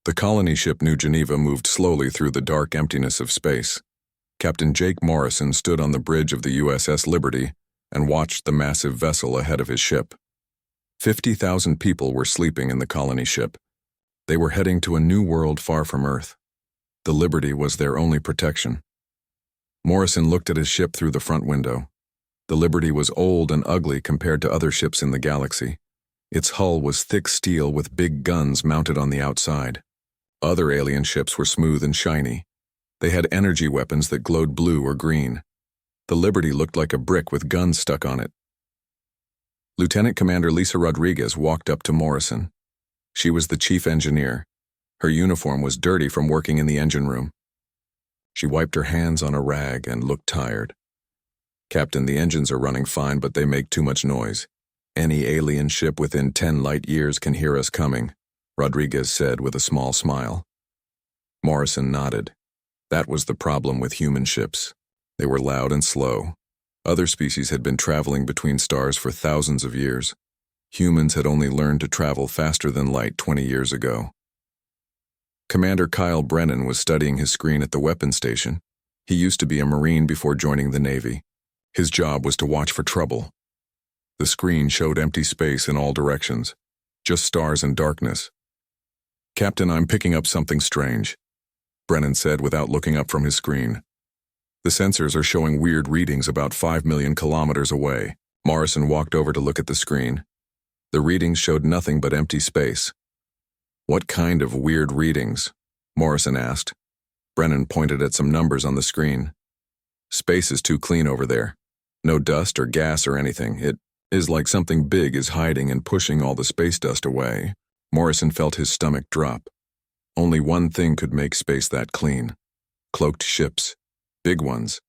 The colony ship New Geneva moved slowly through the dark emptiness of space. Captain Jake Morrison stood on the bridge of the USS Liberty and watched the massive vessel ahead of his ship. 50,000 people were sleeping in the colony ship. They were heading to a new world far from Earth. The Liberty was their only protection. Morrison looked at his ship through the front window. The Liberty was old and ugly compared to other ships in the galaxy. Its hull was thick steel with big guns mounted on the outside. Other alien ships were smooth and shiny. They had energy weapons that glowed blue or green. The Liberty looked like a brick with guns stuck on it. Lieutenant Commander Lisa Rodriguez walked up to Morrison. She was the chief engineer. Her uniform was dirty from working in the engine room. She wiped her hands on a rag and looked tired. "Captain, the engines are running fine, but they make too much noise. Any alien ship within 10 light years can hear us coming," Rodriguez said with a small smile. Morrison nodded. That was the problem with human ships. They were loud and slow. Other species had been traveling between stars for thousands of years. Humans had only learned to travel faster than light 20 years ago. Commander Kyle Brennan was studying his screen at the weapons station. He used to be a Marine before joining the Navy. His job was to watch for trouble. The screen showed empty space in all directions, just stars and darkness. "Captain, I'm picking up something strange," Brennan said without looking up from his screen. "The sensors are showing weird readings about 5 million kilometers away." Morrison walked over to look at the screen. The readings showed nothing but empty space. "What kind of weird readings?" Morrison asked. Brennan pointed at some numbers on the screen. "Space is too clean over there. No dust or gas or anything. It is like something big is hiding and pushing all the space dust away." Morrison felt his stomach drop. Only one thing could make space that clean: cloaked ships. Big ones.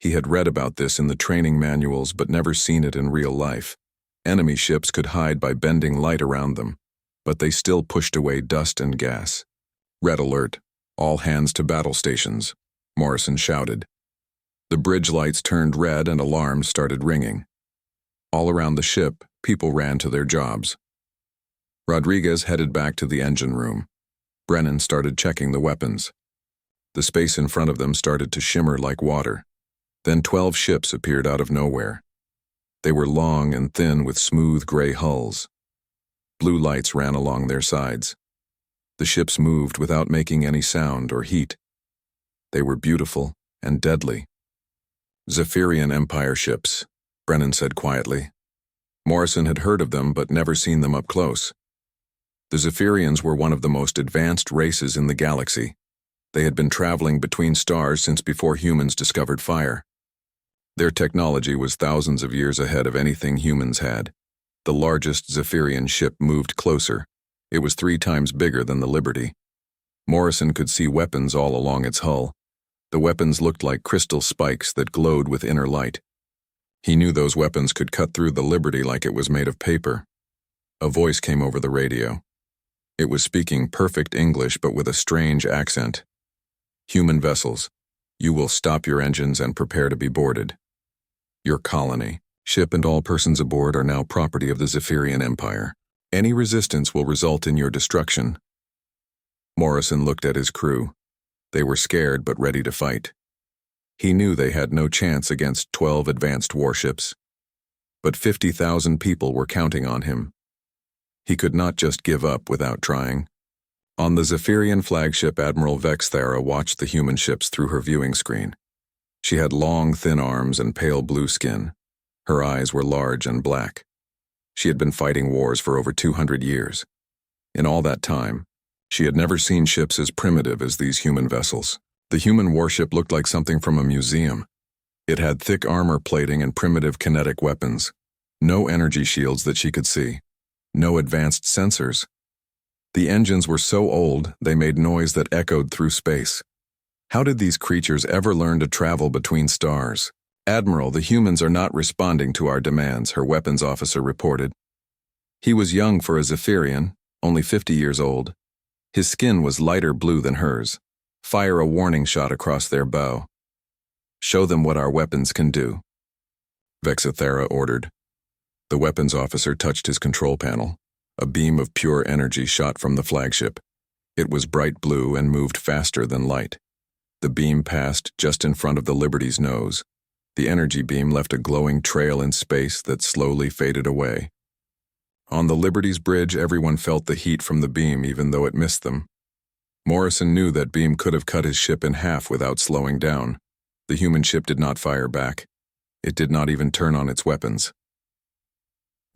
He had read about this in the training manuals but never seen it in real life. Enemy ships could hide by bending light around them, but they still pushed away dust and gas. "Red alert. All hands to battle stations," Morrison shouted. The bridge lights turned red and alarms started ringing. All around the ship, people ran to their jobs. Rodriguez headed back to the engine room. Brennan started checking the weapons. The space in front of them started to shimmer like water. Then 12 ships appeared out of nowhere. They were long and thin with smooth gray hulls. Blue lights ran along their sides. The ships moved without making any sound or heat. They were beautiful and deadly. "Zephyrian Empire ships," Brennan said quietly. Morrison had heard of them but never seen them up close. The Zephyrians were one of the most advanced races in the galaxy. They had been traveling between stars since before humans discovered fire. Their technology was thousands of years ahead of anything humans had. The largest Zephyrian ship moved closer. It was 3 times bigger than the Liberty. Morrison could see weapons all along its hull. The weapons looked like crystal spikes that glowed with inner light. He knew those weapons could cut through the Liberty like it was made of paper. A voice came over the radio. It was speaking perfect English but with a strange accent. "Human vessels, you will stop your engines and prepare to be boarded. Your colony, ship and all persons aboard are now property of the Zephyrian Empire. Any resistance will result in your destruction." Morrison looked at his crew. They were scared but ready to fight. He knew they had no chance against 12 advanced warships. But 50,000 people were counting on him. He could not just give up without trying. On the Zephyrian flagship, Admiral Vexthera watched the human ships through her viewing screen. She had long, thin arms and pale blue skin. Her eyes were large and black. She had been fighting wars for over 200 years. In all that time, she had never seen ships as primitive as these human vessels. The human warship looked like something from a museum. It had thick armor plating and primitive kinetic weapons. No energy shields that she could see. No advanced sensors. The engines were so old, they made noise that echoed through space. How did these creatures ever learn to travel between stars? "Admiral, the humans are not responding to our demands," her weapons officer reported. He was young for a Zephyrian, only 50 years old. His skin was lighter blue than hers. "Fire a warning shot across their bow. Show them what our weapons can do," Vexthera ordered. The weapons officer touched his control panel. A beam of pure energy shot from the flagship. It was bright blue and moved faster than light. The beam passed just in front of the Liberty's nose. The energy beam left a glowing trail in space that slowly faded away. On the Liberty's bridge, everyone felt the heat from the beam even though it missed them. Morrison knew that beam could have cut his ship in half without slowing down. The human ship did not fire back. It did not even turn on its weapons.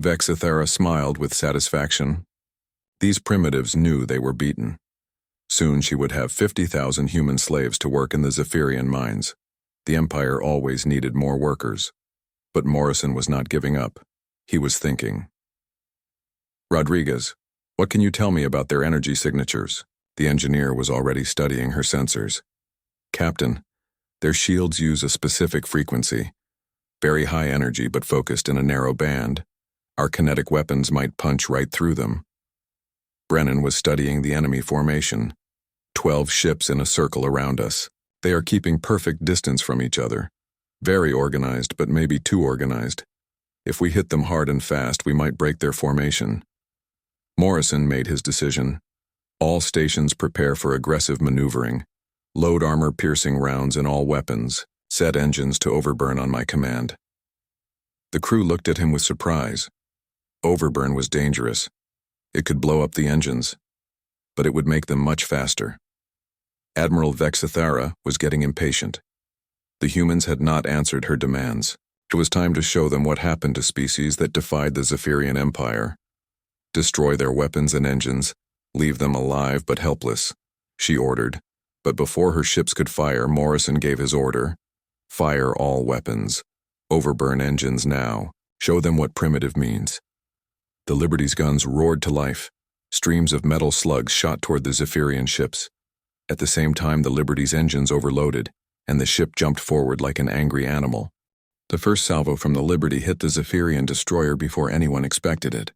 Vexithera smiled with satisfaction. These primitives knew they were beaten. Soon she would have 50,000 human slaves to work in the Zephyrian mines. The Empire always needed more workers. But Morrison was not giving up. He was thinking. Rodriguez, what can you tell me about their energy signatures? The engineer was already studying her sensors. Captain, their shields use a specific frequency. Very high energy but focused in a narrow band. Our kinetic weapons might punch right through them. Brennan was studying the enemy formation. 12 ships in a circle around us. They are keeping perfect distance from each other. Very organized, but maybe too organized. If we hit them hard and fast, we might break their formation. Morrison made his decision. All stations prepare for aggressive maneuvering. Load armor-piercing rounds in all weapons. Set engines to overburn on my command. The crew looked at him with surprise. Overburn was dangerous. It could blow up the engines, but it would make them much faster. Admiral Vexithera was getting impatient. The humans had not answered her demands. It was time to show them what happened to species that defied the Zephyrian Empire. Destroy their weapons and engines, leave them alive but helpless, she ordered. But before her ships could fire, Morrison gave his order. Fire all weapons. Overburn engines now. Show them what primitive means. The Liberty's guns roared to life. Streams of metal slugs shot toward the Zephyrian ships. At the same time, the Liberty's engines overloaded, and the ship jumped forward like an angry animal. The first salvo from the Liberty hit the Zephyrian destroyer before anyone expected it.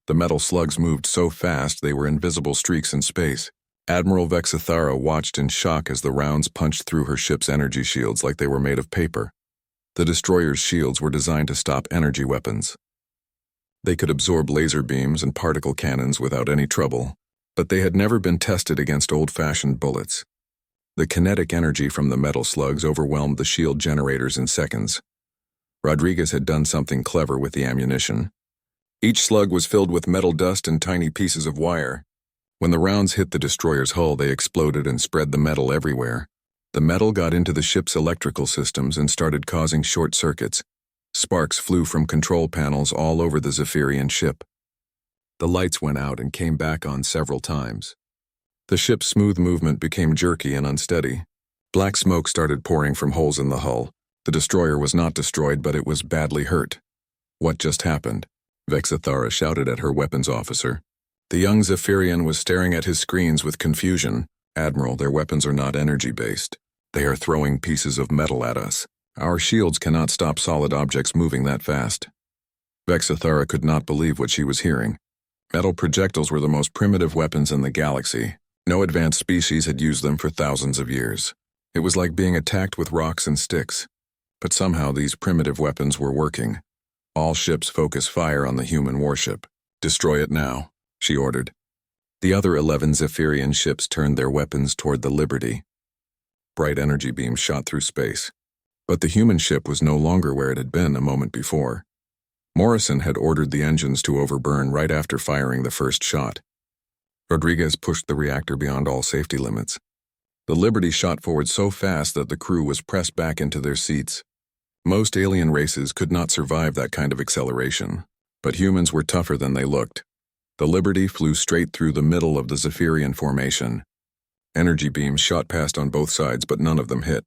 The metal slugs moved so fast they were invisible streaks in space. Admiral Vexithara watched in shock as the rounds punched through her ship's energy shields like they were made of paper. The destroyer's shields were designed to stop energy weapons. They could absorb laser beams and particle cannons without any trouble, but they had never been tested against old-fashioned bullets. The kinetic energy from the metal slugs overwhelmed the shield generators in seconds. Rodriguez had done something clever with the ammunition. Each slug was filled with metal dust and tiny pieces of wire. When the rounds hit the destroyer's hull, they exploded and spread the metal everywhere. The metal got into the ship's electrical systems and started causing short circuits. Sparks flew from control panels all over the Zephyrian ship. The lights went out and came back on several times. The ship's smooth movement became jerky and unsteady. Black smoke started pouring from holes in the hull. The destroyer was not destroyed, but it was badly hurt. What just happened? Vexithara shouted at her weapons officer. The young Zephyrian was staring at his screens with confusion. Admiral, their weapons are not energy-based. They are throwing pieces of metal at us. Our shields cannot stop solid objects moving that fast. Vexithara could not believe what she was hearing. Metal projectiles were the most primitive weapons in the galaxy. No advanced species had used them for thousands of years. It was like being attacked with rocks and sticks. But somehow these primitive weapons were working. All ships focus fire on the human warship. Destroy it now, she ordered. The other 11 Zephyrian ships turned their weapons toward the Liberty. Bright energy beams shot through space. But the human ship was no longer where it had been a moment before. Morrison had ordered the engines to overburn right after firing the first shot. Rodriguez pushed the reactor beyond all safety limits. The Liberty shot forward so fast that the crew was pressed back into their seats. Most alien races could not survive that kind of acceleration, but humans were tougher than they looked. The Liberty flew straight through the middle of the Zephyrian formation. Energy beams shot past on both sides, but none of them hit.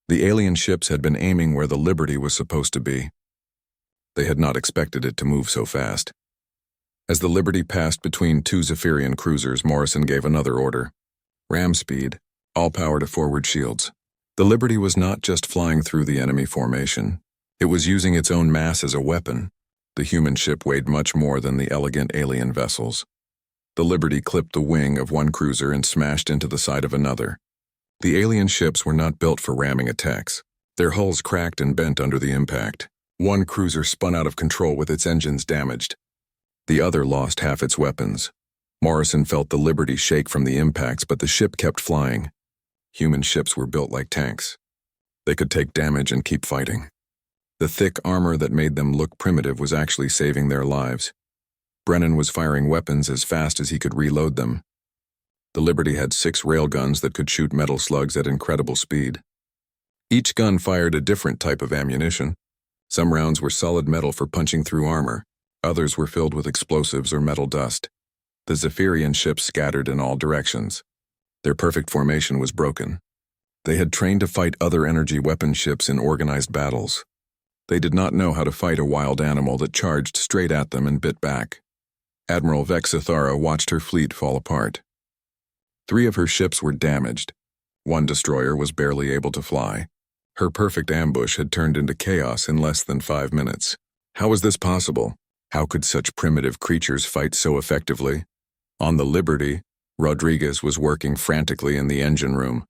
The alien ships had been aiming where the Liberty was supposed to be. They had not expected it to move so fast. As the Liberty passed between two Zephyrian cruisers, Morrison gave another order. Ram speed, all power to forward shields. The Liberty was not just flying through the enemy formation. It was using its own mass as a weapon. The human ship weighed much more than the elegant alien vessels. The Liberty clipped the wing of one cruiser and smashed into the side of another. The alien ships were not built for ramming attacks. Their hulls cracked and bent under the impact. One cruiser spun out of control with its engines damaged. The other lost half its weapons. Morrison felt the Liberty shake from the impacts, but the ship kept flying. Human ships were built like tanks. They could take damage and keep fighting. The thick armor that made them look primitive was actually saving their lives. Brennan was firing weapons as fast as he could reload them. The Liberty had 6 railguns that could shoot metal slugs at incredible speed. Each gun fired a different type of ammunition. Some rounds were solid metal for punching through armor. Others were filled with explosives or metal dust. The Zephyrian ships scattered in all directions. Their perfect formation was broken. They had trained to fight other energy weapon ships in organized battles. They did not know how to fight a wild animal that charged straight at them and bit back. Admiral Vexithara watched her fleet fall apart. 3 of her ships were damaged. 1 destroyer was barely able to fly. Her perfect ambush had turned into chaos in less than 5 minutes. How was this possible? How could such primitive creatures fight so effectively? On the Liberty, Rodriguez was working frantically in the engine room.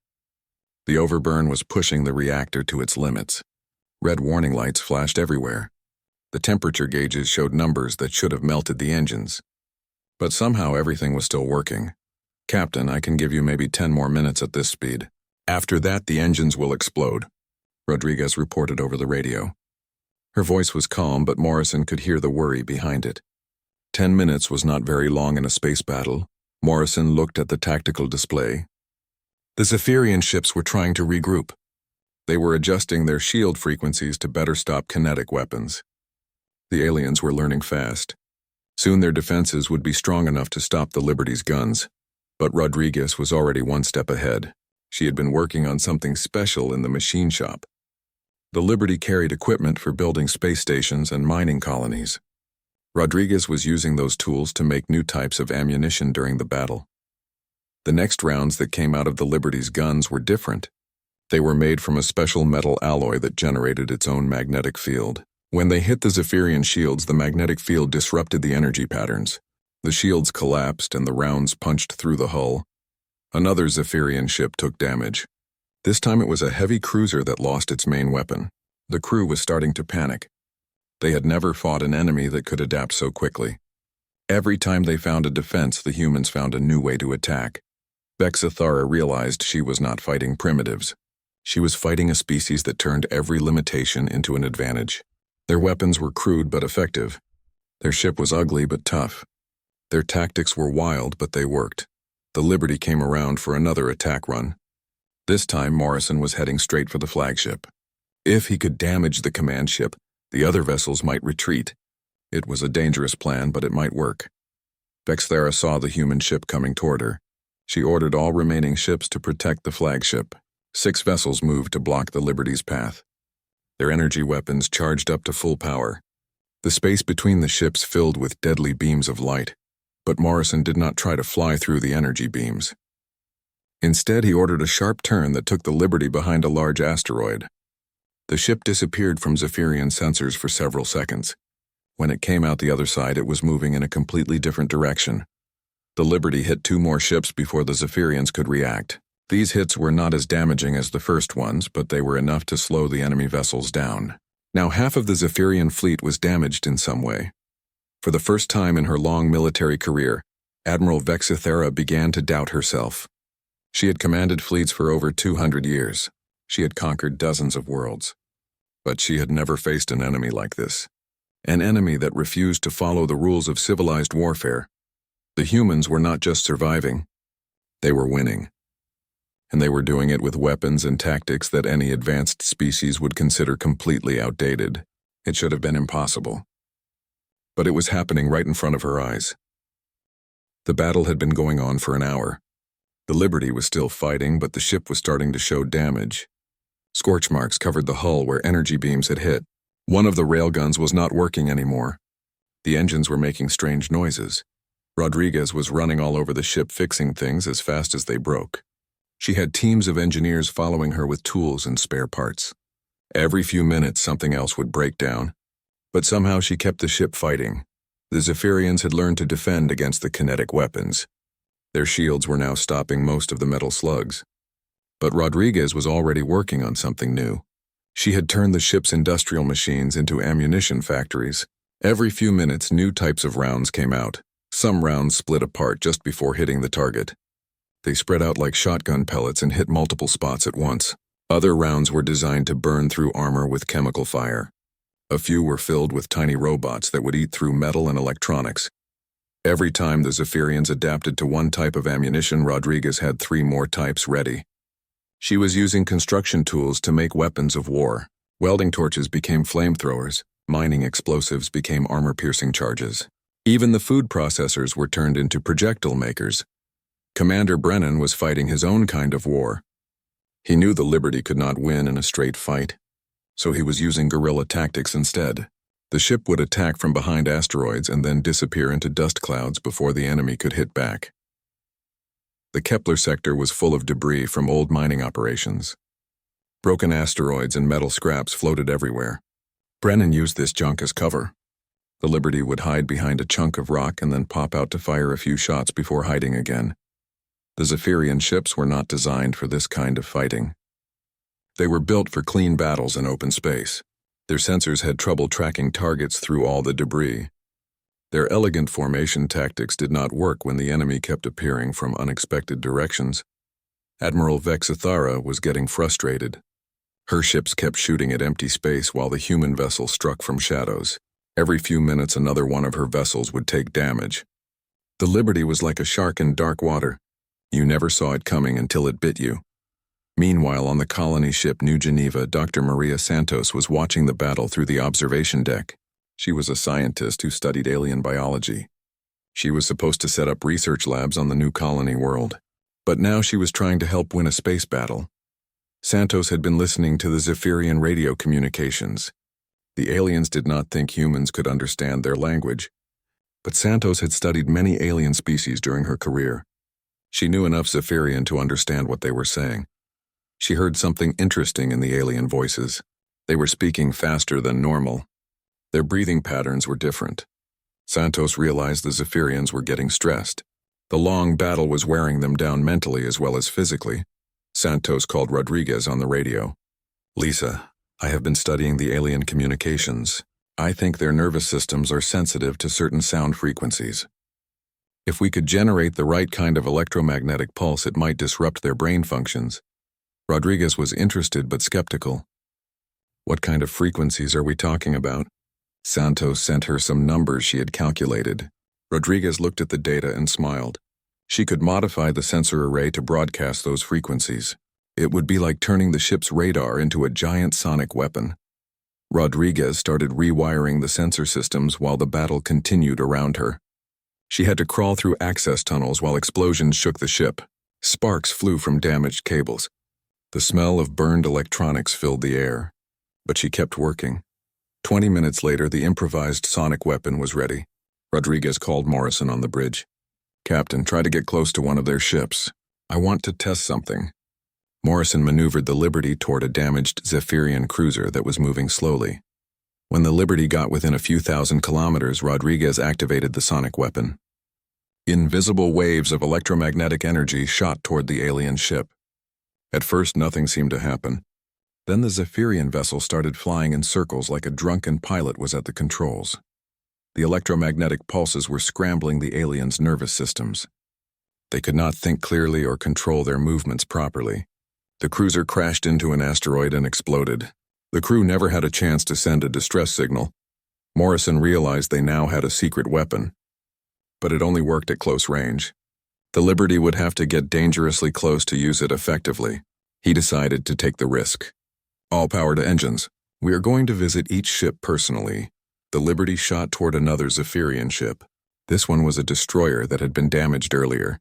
The overburn was pushing the reactor to its limits. Red warning lights flashed everywhere. The temperature gauges showed numbers that should have melted the engines. But somehow everything was still working. "Captain, I can give you maybe 10 more minutes at this speed. After that, the engines will explode," Rodriguez reported over the radio. Her voice was calm, but Morrison could hear the worry behind it. 10 minutes was not very long in a space battle. Morrison looked at the tactical display. The Zephyrian ships were trying to regroup. They were adjusting their shield frequencies to better stop kinetic weapons. The aliens were learning fast. Soon their defenses would be strong enough to stop the Liberty's guns. But Rodriguez was already 1 step ahead. She had been working on something special in the machine shop. The Liberty carried equipment for building space stations and mining colonies. Rodriguez was using those tools to make new types of ammunition during the battle. The next rounds that came out of the Liberty's guns were different. They were made from a special metal alloy that generated its own magnetic field. When they hit the Zephyrian shields, the magnetic field disrupted the energy patterns. The shields collapsed and the rounds punched through the hull. Another Zephyrian ship took damage. This time it was a heavy cruiser that lost its main weapon. The crew was starting to panic. They had never fought an enemy that could adapt so quickly. Every time they found a defense, the humans found a new way to attack. Vexithara realized she was not fighting primitives. She was fighting a species that turned every limitation into an advantage. Their weapons were crude but effective. Their ship was ugly but tough. Their tactics were wild, but they worked. The Liberty came around for another attack run. This time, Morrison was heading straight for the flagship. If he could damage the command ship, the other vessels might retreat. It was a dangerous plan, but it might work. Vexithara saw the human ship coming toward her. She ordered all remaining ships to protect the flagship. 6 vessels moved to block the Liberty's path. Their energy weapons charged up to full power. The space between the ships filled with deadly beams of light, but Morrison did not try to fly through the energy beams. Instead, he ordered a sharp turn that took the Liberty behind a large asteroid. The ship disappeared from Zephyrian sensors for several seconds. When it came out the other side, it was moving in a completely different direction. The Liberty hit 2 more ships before the Zephyrians could react. These hits were not as damaging as the first ones, but they were enough to slow the enemy vessels down. Now half of the Zephyrian fleet was damaged in some way. For the first time in her long military career, Admiral Vexithara began to doubt herself. She had commanded fleets for over 200 years. She had conquered dozens of worlds. But she had never faced an enemy like this. An enemy that refused to follow the rules of civilized warfare. The humans were not just surviving, they were winning. And they were doing it with weapons and tactics that any advanced species would consider completely outdated. It should have been impossible. But it was happening right in front of her eyes. The battle had been going on for an hour. The Liberty was still fighting, but the ship was starting to show damage. Scorch marks covered the hull where energy beams had hit. One of the railguns was not working anymore. The engines were making strange noises. Rodriguez was running all over the ship fixing things as fast as they broke. She had teams of engineers following her with tools and spare parts. Every few minutes something else would break down, but somehow she kept the ship fighting. The Zephyrians had learned to defend against the kinetic weapons. Their shields were now stopping most of the metal slugs. But Rodriguez was already working on something new. She had turned the ship's industrial machines into ammunition factories. Every few minutes new types of rounds came out. Some rounds split apart just before hitting the target. They spread out like shotgun pellets and hit multiple spots at once. Other rounds were designed to burn through armor with chemical fire. A few were filled with tiny robots that would eat through metal and electronics. Every time the Zephyrians adapted to one type of ammunition, Rodriguez had 3 more types ready. She was using construction tools to make weapons of war. Welding torches became flamethrowers, mining explosives became armor-piercing charges. Even the food processors were turned into projectile makers. Commander Brennan was fighting his own kind of war. He knew the Liberty could not win in a straight fight, so he was using guerrilla tactics instead. The ship would attack from behind asteroids and then disappear into dust clouds before the enemy could hit back. The Kepler sector was full of debris from old mining operations. Broken asteroids and metal scraps floated everywhere. Brennan used this junk as cover. The Liberty would hide behind a chunk of rock and then pop out to fire a few shots before hiding again. The Zephyrian ships were not designed for this kind of fighting. They were built for clean battles in open space. Their sensors had trouble tracking targets through all the debris. Their elegant formation tactics did not work when the enemy kept appearing from unexpected directions. Admiral Vexithara was getting frustrated. Her ships kept shooting at empty space while the human vessel struck from shadows. Every few minutes another one of her vessels would take damage. The Liberty was like a shark in dark water. You never saw it coming until it bit you. Meanwhile, on the colony ship New Geneva, Dr. Maria Santos was watching the battle through the observation deck. She was a scientist who studied alien biology. She was supposed to set up research labs on the new colony world. But now she was trying to help win a space battle. Santos had been listening to the Zephyrian radio communications. The aliens did not think humans could understand their language. But Santos had studied many alien species during her career. She knew enough Zephyrian to understand what they were saying. She heard something interesting in the alien voices. They were speaking faster than normal. Their breathing patterns were different. Santos realized the Zephyrians were getting stressed. The long battle was wearing them down mentally as well as physically. Santos called Rodriguez on the radio. "Lisa, I have been studying the alien communications. I think their nervous systems are sensitive to certain sound frequencies. If we could generate the right kind of electromagnetic pulse, it might disrupt their brain functions." Rodriguez was interested but skeptical. "What kind of frequencies are we talking about?" Santos sent her some numbers she had calculated. Rodriguez looked at the data and smiled. She could modify the sensor array to broadcast those frequencies. It would be like turning the ship's radar into a giant sonic weapon. Rodriguez started rewiring the sensor systems while the battle continued around her. She had to crawl through access tunnels while explosions shook the ship. Sparks flew from damaged cables. The smell of burned electronics filled the air. But she kept working. 20 minutes later, the improvised sonic weapon was ready. Rodriguez called Morrison on the bridge. "Captain, try to get close to one of their ships. I want to test something." Morrison maneuvered the Liberty toward a damaged Zephyrian cruiser that was moving slowly. When the Liberty got within a few thousand kilometers, Rodriguez activated the sonic weapon. Invisible waves of electromagnetic energy shot toward the alien ship. At first, nothing seemed to happen. Then the Zephyrian vessel started flying in circles like a drunken pilot was at the controls. The electromagnetic pulses were scrambling the aliens' nervous systems. They could not think clearly or control their movements properly. The cruiser crashed into an asteroid and exploded. The crew never had a chance to send a distress signal. Morrison realized they now had a secret weapon. But it only worked at close range. The Liberty would have to get dangerously close to use it effectively. He decided to take the risk. "All power to engines. We are going to visit each ship personally." The Liberty shot toward another Zephyrian ship. This one was a destroyer that had been damaged earlier.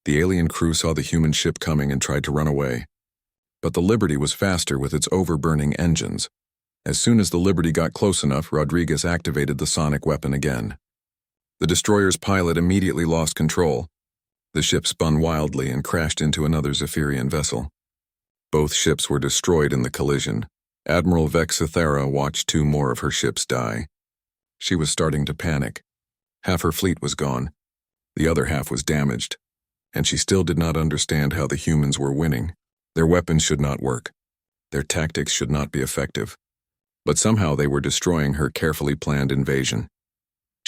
The alien crew saw the human ship coming and tried to run away. But the Liberty was faster with its overburning engines. As soon as the Liberty got close enough, Rodriguez activated the sonic weapon again. The destroyer's pilot immediately lost control. The ship spun wildly and crashed into another Zephyrian vessel. Both ships were destroyed in the collision. Admiral Vexithara watched 2 more of her ships die. She was starting to panic. Half her fleet was gone. The other half was damaged. And she still did not understand how the humans were winning. Their weapons should not work. Their tactics should not be effective. But somehow they were destroying her carefully planned invasion.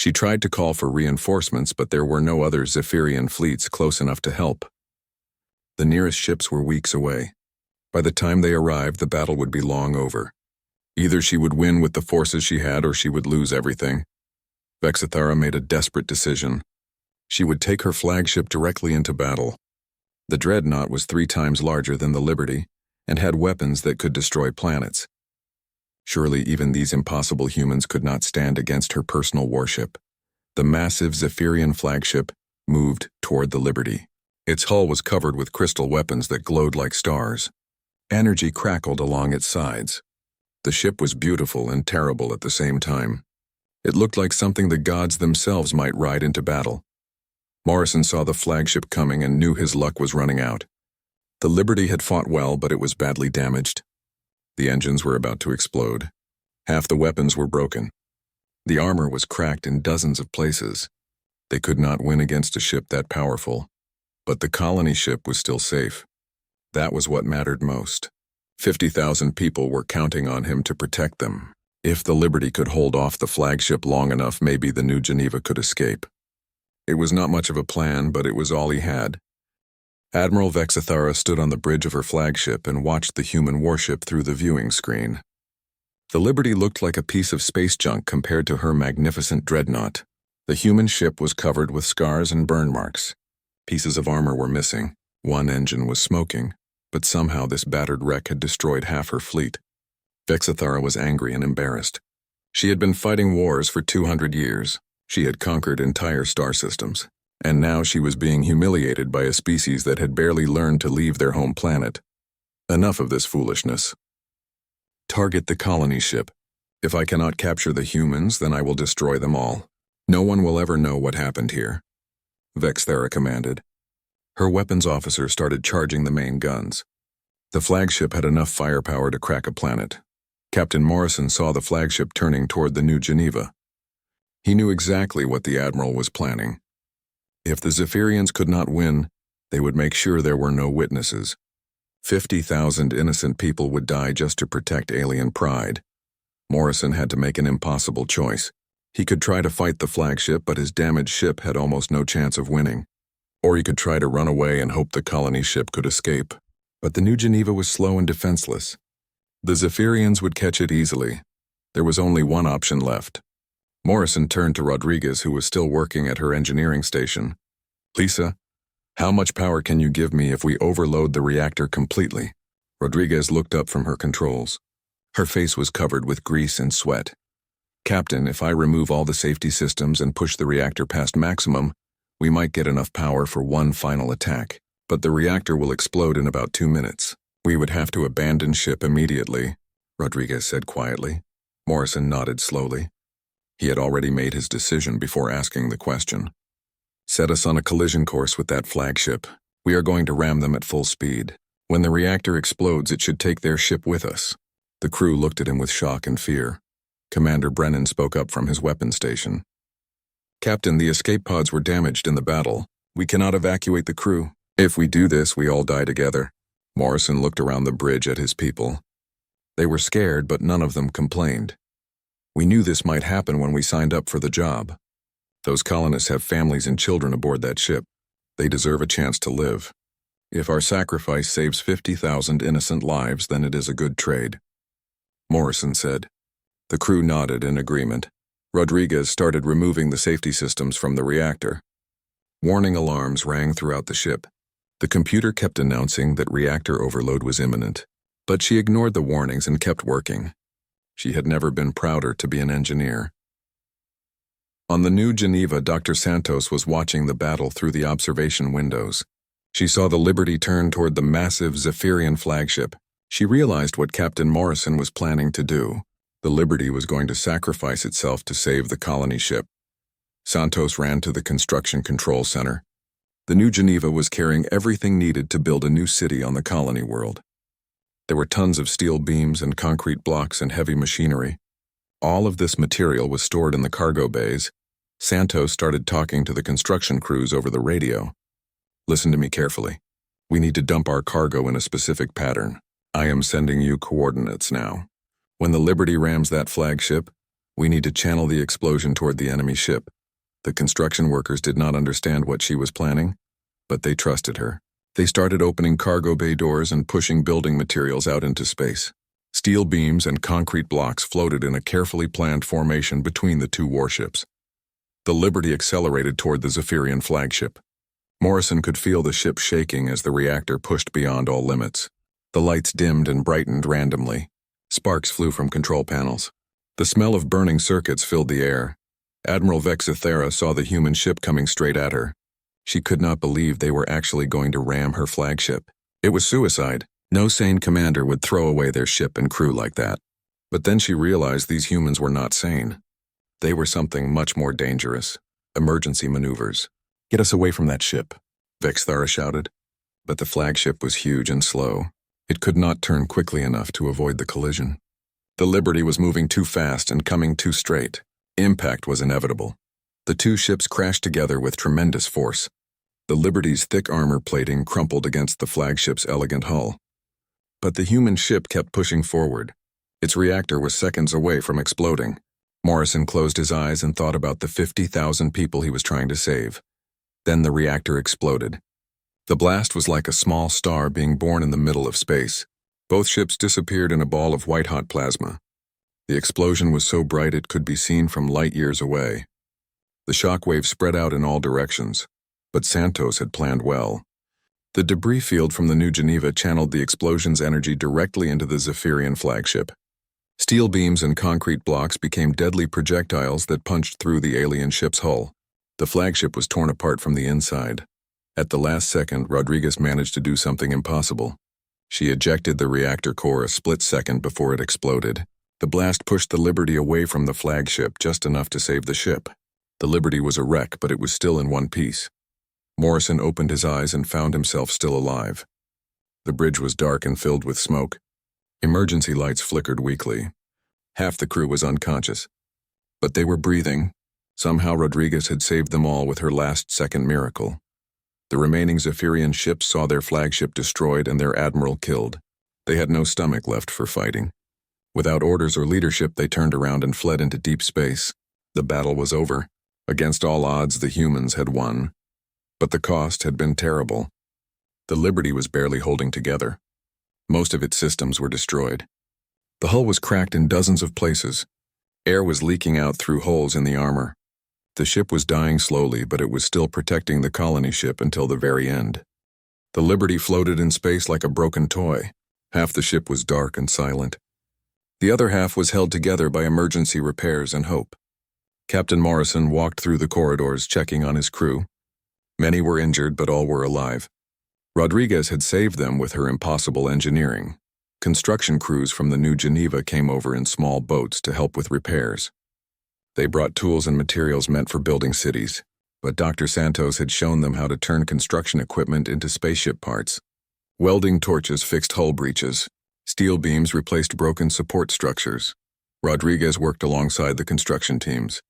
She tried to call for reinforcements, but there were no other Zephyrian fleets close enough to help. The nearest ships were weeks away. By the time they arrived, the battle would be long over. Either she would win with the forces she had, or she would lose everything. Vexithara made a desperate decision. She would take her flagship directly into battle. The Dreadnought was 3 times larger than the Liberty, and had weapons that could destroy planets. Surely even these impossible humans could not stand against her personal warship. The massive Zephyrian flagship moved toward the Liberty. Its hull was covered with crystal weapons that glowed like stars. Energy crackled along its sides. The ship was beautiful and terrible at the same time. It looked like something the gods themselves might ride into battle. Morrison saw the flagship coming and knew his luck was running out. The Liberty had fought well, but it was badly damaged. The engines were about to explode. Half the weapons were broken. The armor was cracked in dozens of places. They could not win against a ship that powerful. But the colony ship was still safe. That was what mattered most. 50,000 people were counting on him to protect them. If the Liberty could hold off the flagship long enough, maybe the New Geneva could escape. It was not much of a plan, but it was all he had. Admiral Vexithara stood on the bridge of her flagship and watched the human warship through the viewing screen. The Liberty looked like a piece of space junk compared to her magnificent dreadnought. The human ship was covered with scars and burn marks. Pieces of armor were missing. One engine was smoking, but somehow this battered wreck had destroyed half her fleet. Vexithara was angry and embarrassed. She had been fighting wars for 200 years. She had conquered entire star systems. And now she was being humiliated by a species that had barely learned to leave their home planet. Enough of this foolishness. Target the colony ship. If I cannot capture the humans, then I will destroy them all. No one will ever know what happened here. Vexithara commanded. Her weapons officer started charging the main guns. The flagship had enough firepower to crack a planet. Captain Morrison saw the flagship turning toward the New Geneva. He knew exactly what the admiral was planning. If the Zephyrians could not win, they would make sure there were no witnesses. 50,000 innocent people would die just to protect alien pride. Morrison had to make an impossible choice. He could try to fight the flagship, but his damaged ship had almost no chance of winning. Or he could try to run away and hope the colony ship could escape. But the New Geneva was slow and defenseless. The Zephyrians would catch it easily. There was only one option left. Morrison turned to Rodriguez, who was still working at her engineering station. Lisa, how much power can you give me if we overload the reactor completely? Rodriguez looked up from her controls. Her face was covered with grease and sweat. Captain, if I remove all the safety systems and push the reactor past maximum, we might get enough power for one final attack. But the reactor will explode in about 2 minutes. We would have to abandon ship immediately, Rodriguez said quietly. Morrison nodded slowly. He had already made his decision before asking the question. Set us on a collision course with that flagship. We are going to ram them at full speed. When the reactor explodes, it should take their ship with us. The crew looked at him with shock and fear. Commander Brennan spoke up from his weapons station. Captain, the escape pods were damaged in the battle. We cannot evacuate the crew. If we do this, we all die together. Morrison looked around the bridge at his people. They were scared, but none of them complained. We knew this might happen when we signed up for the job. Those colonists have families and children aboard that ship. They deserve a chance to live. If our sacrifice saves 50,000 innocent lives, then it is a good trade. Morrison said. The crew nodded in agreement. Rodriguez started removing the safety systems from the reactor. Warning alarms rang throughout the ship. The computer kept announcing that reactor overload was imminent, but she ignored the warnings and kept working. She had never been prouder to be an engineer. On the New Geneva, Dr. Santos was watching the battle through the observation windows. She saw the Liberty turn toward the massive Zephyrian flagship. She realized what Captain Morrison was planning to do. The Liberty was going to sacrifice itself to save the colony ship. Santos ran to the construction control center. The New Geneva was carrying everything needed to build a new city on the colony world. There were tons of steel beams and concrete blocks and heavy machinery. All of this material was stored in the cargo bays. Santos started talking to the construction crews over the radio. Listen to me carefully. We need to dump our cargo in a specific pattern. I am sending you coordinates now. When the Liberty rams that flagship, We need to channel the explosion toward the enemy ship. The construction workers did not understand what she was planning, but they trusted her. They started opening cargo bay doors and pushing building materials out into space. Steel beams and concrete blocks floated in a carefully planned formation between the two warships. The Liberty accelerated toward the Zephyrian flagship. Morrison could feel the ship shaking as the reactor pushed beyond all limits. The lights dimmed and brightened randomly. Sparks flew from control panels. The smell of burning circuits filled the air. Admiral Vexithera saw the human ship coming straight at her. She could not believe they were actually going to ram her flagship. It was suicide. No sane commander would throw away their ship and crew like that. But then she realized these humans were not sane. They were something much more dangerous. Emergency maneuvers. "Get us away from that ship," Vexithera shouted. But the flagship was huge and slow. It could not turn quickly enough to avoid the collision. The Liberty was moving too fast and coming too straight. Impact was inevitable. The two ships crashed together with tremendous force. The Liberty's thick armor plating crumpled against the flagship's elegant hull. But the human ship kept pushing forward. Its reactor was seconds away from exploding. Morrison closed his eyes and thought about the 50,000 people he was trying to save. Then the reactor exploded. The blast was like a small star being born in the middle of space. Both ships disappeared in a ball of white-hot plasma. The explosion was so bright it could be seen from light years away. The shockwave spread out in all directions, but Santos had planned well. The debris field from the New Geneva channeled the explosion's energy directly into the Zephyrian flagship. Steel beams and concrete blocks became deadly projectiles that punched through the alien ship's hull. The flagship was torn apart from the inside. At the last second, Rodriguez managed to do something impossible. She ejected the reactor core a split second before it exploded. The blast pushed the Liberty away from the flagship just enough to save the ship. The Liberty was a wreck, but it was still in one piece. Morrison opened his eyes and found himself still alive. The bridge was dark and filled with smoke. Emergency lights flickered weakly. Half the crew was unconscious. But they were breathing. Somehow Rodriguez had saved them all with her last-second miracle. The remaining Zephyrian ships saw their flagship destroyed and their admiral killed. They had no stomach left for fighting. Without orders or leadership, they turned around and fled into deep space. The battle was over. Against all odds, the humans had won. But the cost had been terrible. The Liberty was barely holding together. Most of its systems were destroyed. The hull was cracked in dozens of places. Air was leaking out through holes in the armor. The ship was dying slowly, but it was still protecting the colony ship until the very end. The Liberty floated in space like a broken toy. Half the ship was dark and silent. The other half was held together by emergency repairs and hope. Captain Morrison walked through the corridors, checking on his crew. Many were injured, but all were alive. Rodriguez had saved them with her impossible engineering. Construction crews from the New Geneva came over in small boats to help with repairs. They brought tools and materials meant for building cities, but Dr. Santos had shown them how to turn construction equipment into spaceship parts. Welding torches fixed hull breaches. Steel beams replaced broken support structures. Rodriguez worked alongside the construction teams.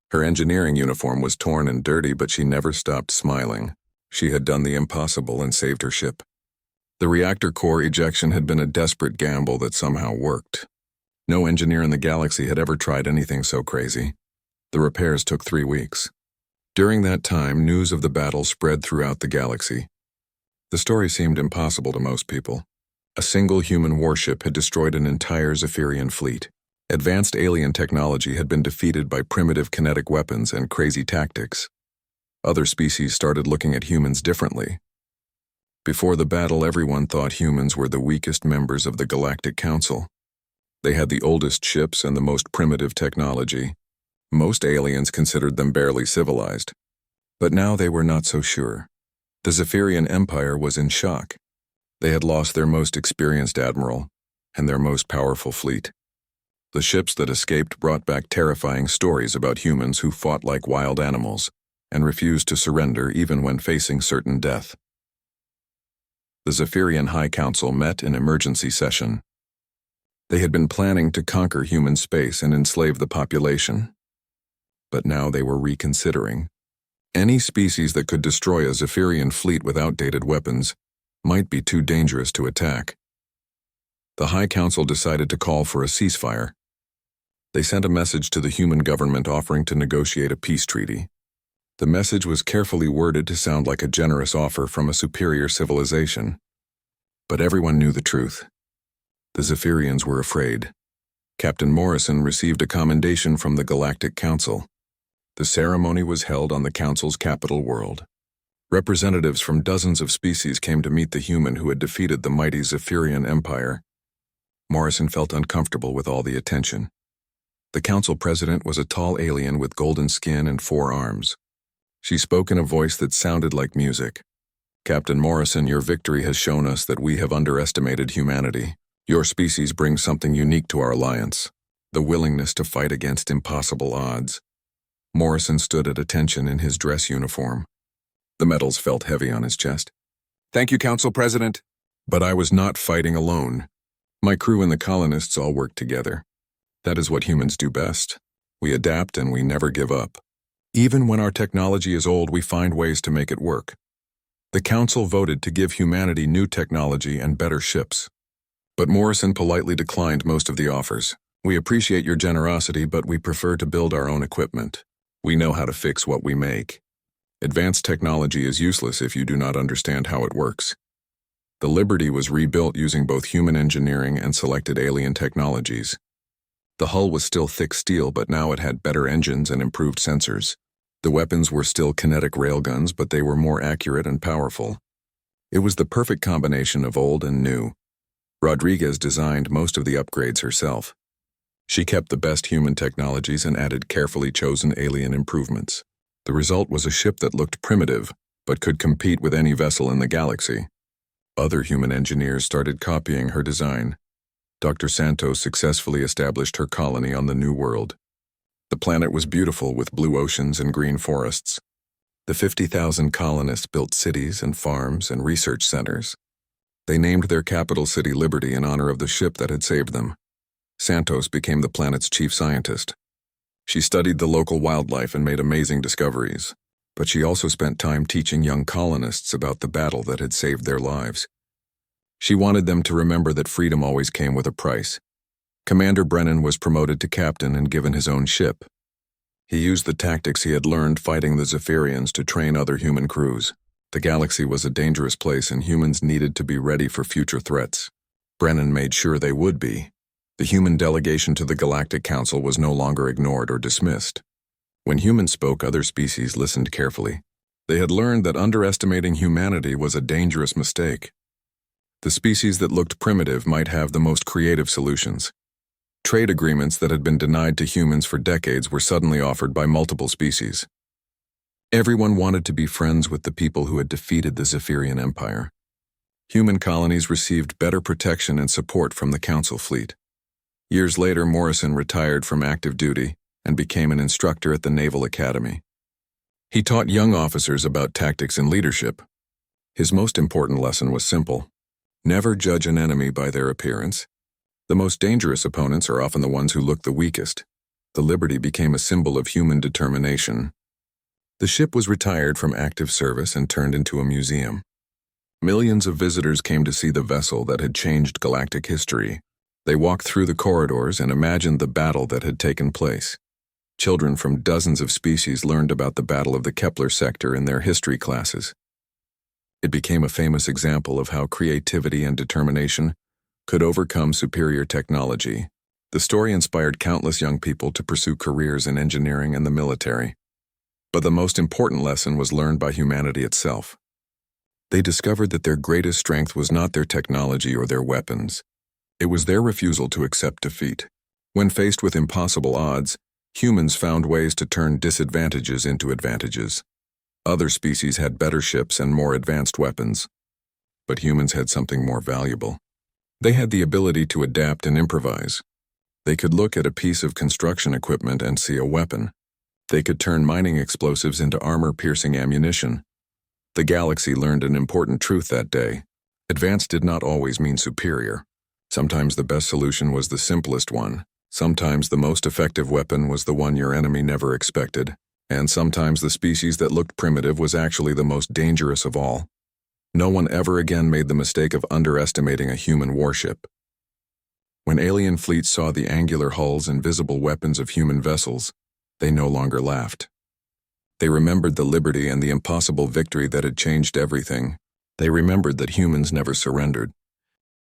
Her engineering uniform was torn and dirty, but she never stopped smiling. She had done the impossible and saved her ship. The reactor core ejection had been a desperate gamble that somehow worked. No engineer in the galaxy had ever tried anything so crazy. The repairs took 3 weeks. During that time, news of the battle spread throughout the galaxy. The story seemed impossible to most people. A single human warship had destroyed an entire Zephyrian fleet. Advanced alien technology had been defeated by primitive kinetic weapons and crazy tactics. Other species started looking at humans differently. Before the battle, everyone thought humans were the weakest members of the Galactic Council. They had the oldest ships and the most primitive technology. Most aliens considered them barely civilized. But now they were not so sure. The Zephyrian Empire was in shock. They had lost their most experienced admiral and their most powerful fleet. The ships that escaped brought back terrifying stories about humans who fought like wild animals and refused to surrender even when facing certain death. The Zephyrian High Council met in emergency session. They had been planning to conquer human space and enslave the population. But now they were reconsidering. Any species that could destroy a Zephyrian fleet with outdated weapons might be too dangerous to attack. The High Council decided to call for a ceasefire. They sent a message to the human government offering to negotiate a peace treaty. The message was carefully worded to sound like a generous offer from a superior civilization. But everyone knew the truth. The Zephyrians were afraid. Captain Morrison received a commendation from the Galactic Council. The ceremony was held on the Council's capital world. Representatives from dozens of species came to meet the human who had defeated the mighty Zephyrian Empire. Morrison felt uncomfortable with all the attention. The council president was a tall alien with golden skin and 4 arms. She spoke in a voice that sounded like music. Captain Morrison, your victory has shown us that we have underestimated humanity. Your species brings something unique to our alliance, the willingness to fight against impossible odds. Morrison stood at attention in his dress uniform. The medals felt heavy on his chest. Thank you, Council President. But I was not fighting alone. My crew and the colonists all worked together. That is what humans do best. We adapt and we never give up. Even when our technology is old, we find ways to make it work. The council voted to give humanity new technology and better ships. But Morrison politely declined most of the offers. We appreciate your generosity, but we prefer to build our own equipment. We know how to fix what we make. Advanced technology is useless if you do not understand how it works. The Liberty was rebuilt using both human engineering and selected alien technologies. The hull was still thick steel, but now it had better engines and improved sensors. The weapons were still kinetic railguns, but they were more accurate and powerful. It was the perfect combination of old and new. Rodriguez designed most of the upgrades herself. She kept the best human technologies and added carefully chosen alien improvements. The result was a ship that looked primitive, but could compete with any vessel in the galaxy. Other human engineers started copying her design. Dr. Santos successfully established her colony on the New World. The planet was beautiful with blue oceans and green forests. The 50,000 colonists built cities and farms and research centers. They named their capital city Liberty in honor of the ship that had saved them. Santos became the planet's chief scientist. She studied the local wildlife and made amazing discoveries, but she also spent time teaching young colonists about the battle that had saved their lives. She wanted them to remember that freedom always came with a price. Commander Brennan was promoted to captain and given his own ship. He used the tactics he had learned fighting the Zephyrians to train other human crews. The galaxy was a dangerous place and humans needed to be ready for future threats. Brennan made sure they would be. The human delegation to the Galactic Council was no longer ignored or dismissed. When humans spoke, other species listened carefully. They had learned that underestimating humanity was a dangerous mistake. The species that looked primitive might have the most creative solutions. Trade agreements that had been denied to humans for decades were suddenly offered by multiple species. Everyone wanted to be friends with the people who had defeated the Zephyrian Empire. Human colonies received better protection and support from the Council fleet. Years later, Morrison retired from active duty and became an instructor at the Naval Academy. He taught young officers about tactics and leadership. His most important lesson was simple. Never judge an enemy by their appearance. The most dangerous opponents are often the ones who look the weakest. The Liberty became a symbol of human determination. The ship was retired from active service and turned into a museum. Millions of visitors came to see the vessel that had changed galactic history. They walked through the corridors and imagined the battle that had taken place. Children from dozens of species learned about the Battle of the Kepler sector in their history classes. It became a famous example of how creativity and determination could overcome superior technology. The story inspired countless young people to pursue careers in engineering and the military. But the most important lesson was learned by humanity itself. They discovered that their greatest strength was not their technology or their weapons. It was their refusal to accept defeat. When faced with impossible odds, humans found ways to turn disadvantages into advantages. Other species had better ships and more advanced weapons. But humans had something more valuable. They had the ability to adapt and improvise. They could look at a piece of construction equipment and see a weapon. They could turn mining explosives into armor-piercing ammunition. The galaxy learned an important truth that day. Advanced did not always mean superior. Sometimes the best solution was the simplest one. Sometimes the most effective weapon was the one your enemy never expected. And sometimes the species that looked primitive was actually the most dangerous of all. No one ever again made the mistake of underestimating a human warship. When alien fleets saw the angular hulls and visible weapons of human vessels, they no longer laughed. They remembered the liberty and the impossible victory that had changed everything. They remembered that humans never surrendered.